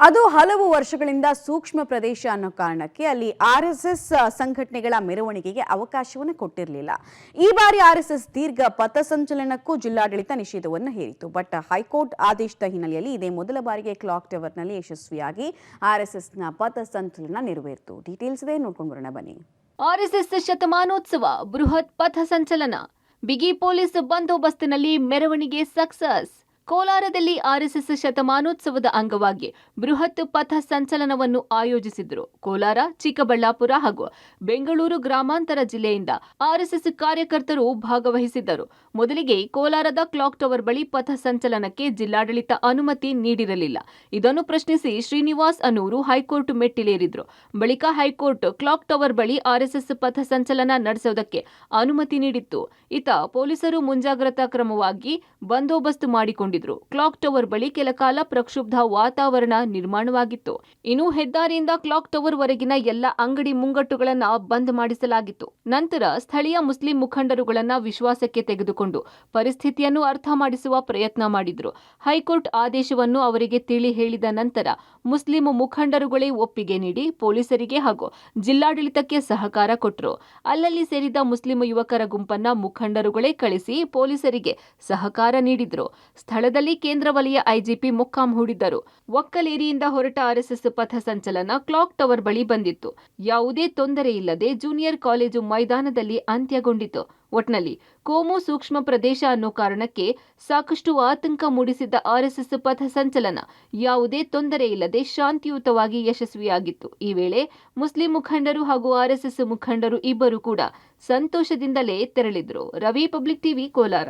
ಅದು ಹಲವು ವರ್ಷಗಳಿಂದ ಸೂಕ್ಷ್ಮ ಪ್ರದೇಶ ಅನ್ನೋ ಕಾರಣಕ್ಕೆ ಅಲ್ಲಿ ಆರ್ಎಸ್ಎಸ್ ಸಂಘಟನೆಗಳ ಮೆರವಣಿಗೆಗೆ ಅವಕಾಶವನ್ನು ಕೊಟ್ಟಿರಲಿಲ್ಲ. ಈ ಬಾರಿ ಆರ್ಎಸ್ಎಸ್ ದೀರ್ಘ ಪಥಸಂಚಲನಕ್ಕೂ ಜಿಲ್ಲಾಡಳಿತ ನಿಷೇಧವನ್ನು ಹೇರಿತು. ಬಟ್ ಹೈಕೋರ್ಟ್ ಆದೇಶದ ಹಿನ್ನೆಲೆಯಲ್ಲಿ ಇದೇ ಮೊದಲ ಬಾರಿಗೆ ಕ್ಲಾಕ್ ಟವರ್ನಲ್ಲಿ ಯಶಸ್ವಿಯಾಗಿ ಆರ್ಎಸ್ಎಸ್ನ ಪಥಸಂಚಲನ ನೆರವೇರಿತು. ಡೀಟೇಲ್ಸ್ ಇದೆ, ನೋಡ್ಕೊಂಡು ಬರೋಣ ಬನ್ನಿ. ಆರ್ಎಸ್ಎಸ್ ಶತಮಾನೋತ್ಸವ ಬೃಹತ್ ಪಥ ಸಂಚಲನ, ಬಿಗಿ ಪೊಲೀಸ್ ಬಂದೋಬಸ್ತಿನಲ್ಲಿ ಮೆರವಣಿಗೆ ಸಕ್ಸಸ್. ಕೋಲಾರದಲ್ಲಿ ಆರ್ಎಸ್ಎಸ್ ಶತಮಾನೋತ್ಸವದ ಅಂಗವಾಗಿ ಬೃಹತ್ ಪಥ ಸಂಚಲನವನ್ನು ಆಯೋಜಿಸಿದ್ರು. ಕೋಲಾರ, ಚಿಕ್ಕಬಳ್ಳಾಪುರ ಹಾಗೂ ಬೆಂಗಳೂರು ಗ್ರಾಮಾಂತರ ಜಿಲ್ಲೆಯಿಂದ ಆರ್ಎಸ್ಎಸ್ ಕಾರ್ಯಕರ್ತರು ಭಾಗವಹಿಸಿದ್ದರು. ಮೊದಲಿಗೆ ಕೋಲಾರದ ಕ್ಲಾಕ್ ಟವರ್ ಬಳಿ ಪಥ ಸಂಚಲನಕ್ಕೆ ಜಿಲ್ಲಾಡಳಿತ ಅನುಮತಿ ನೀಡಿರಲಿಲ್ಲ. ಇದನ್ನು ಪ್ರಶ್ನಿಸಿ ಶ್ರೀನಿವಾಸ್ ಅನ್ನೂರು ಹೈಕೋರ್ಟ್ ಮೆಟ್ಟಿಲೇರಿದ್ರು. ಬಳಿಕ ಹೈಕೋರ್ಟ್ ಕ್ಲಾಕ್ ಟವರ್ ಬಳಿ ಆರ್ಎಸ್ಎಸ್ ಪಥ ಸಂಚಲನ ನಡೆಸುವುದಕ್ಕೆ ಅನುಮತಿ ನೀಡಿತ್ತು. ಇತ್ತ ಪೊಲೀಸರು ಮುಂಜಾಗ್ರತಾ ಕ್ರಮವಾಗಿ ಬಂದೋಬಸ್ತ್ ಮಾಡಿಕೊಂಡಿದ್ದರು. ಕ್ಲಾಕ್ ಟವರ್ ಬಳಿ ಕೆಲ ಕಾಲ ಪ್ರಕ್ಷುಬ್ಧ ವಾತಾವರಣ ನಿರ್ಮಾಣವಾಗಿತ್ತು. ಇನ್ನು ಹೆದ್ದಾರಿಯಿಂದ ಕ್ಲಾಕ್ ಟವರ್ ವರೆಗಿನ ಎಲ್ಲ ಅಂಗಡಿ ಮುಂಗಟ್ಟುಗಳನ್ನು ಬಂದ್ ಮಾಡಿಸಲಾಗಿತ್ತು. ನಂತರ ಸ್ಥಳೀಯ ಮುಸ್ಲಿಂ ಮುಖಂಡರುಗಳನ್ನ ವಿಶ್ವಾಸಕ್ಕೆ ತೆಗೆದುಕೊಂಡು ಪರಿಸ್ಥಿತಿಯನ್ನು ಅರ್ಥ ಮಾಡಿಸುವ ಪ್ರಯತ್ನ ಮಾಡಿದ್ರು. ಹೈಕೋರ್ಟ್ ಆದೇಶವನ್ನು ಅವರಿಗೆ ತಿಳಿ ಹೇಳಿದ ನಂತರ ಮುಸ್ಲಿಂ ಮುಖಂಡರುಗಳೇ ಒಪ್ಪಿಗೆ ನೀಡಿ ಪೊಲೀಸರಿಗೆ ಹಾಗೂ ಜಿಲ್ಲಾಡಳಿತಕ್ಕೆ ಸಹಕಾರ ಕೊಟ್ಟರು. ಅಲ್ಲಲ್ಲಿ ಸೇರಿದ ಮುಸ್ಲಿಂ ಯುವಕರ ಗುಂಪನ್ನ ಮುಖಂಡರುಗಳೇ ಕಳಿಸಿ ಪೊಲೀಸರಿಗೆ ಸಹಕಾರ ನೀಡಿದ್ರು. ಸ್ಥಳದಲ್ಲಿ ಕೇಂದ್ರ ವಲಯ ಐಜಿಪಿ ಮೊಕ್ಕಾಂ ಹೂಡಿದ್ದರು. ಒಕ್ಕಲೇರಿಯಿಂದ ಹೊರಟ ಆರ್ಎಸ್ಎಸ್ ಪಥ ಸಂಚಲನ ಕ್ಲಾಕ್ ಟವರ್ ಬಳಿ ಬಂದಿತ್ತು. ಯಾವುದೇ ತೊಂದರೆ ಇಲ್ಲದೆ ಜೂನಿಯರ್ ಕಾಲೇಜು ಮೈದಾನದಲ್ಲಿ ಅಂತ್ಯಗೊಂಡಿತು. ಒಟ್ನಲ್ಲಿ ಕೋಮು ಸೂಕ್ಷ್ಮ ಪ್ರದೇಶ ಅನ್ನೋ ಕಾರಣಕ್ಕೆ ಸಾಕಷ್ಟು ಆತಂಕ ಮೂಡಿಸಿದ್ದ ಆರ್ಎಸ್ಎಸ್ ಪಥ ಸಂಚಲನ ಯಾವುದೇ ತೊಂದರೆ ಇಲ್ಲದೆ ಶಾಂತಿಯುತವಾಗಿ ಯಶಸ್ವಿಯಾಗಿತ್ತು. ಈ ವೇಳೆ ಮುಸ್ಲಿಂ ಮುಖಂಡರು ಹಾಗೂ ಆರ್ಎಸ್ಎಸ್ ಮುಖಂಡರು ಇಬ್ಬರು ಕೂಡ ಸಂತೋಷದಿಂದಲೇ ತೆರಳಿದ್ರು. Ravi, public TV, Kolar.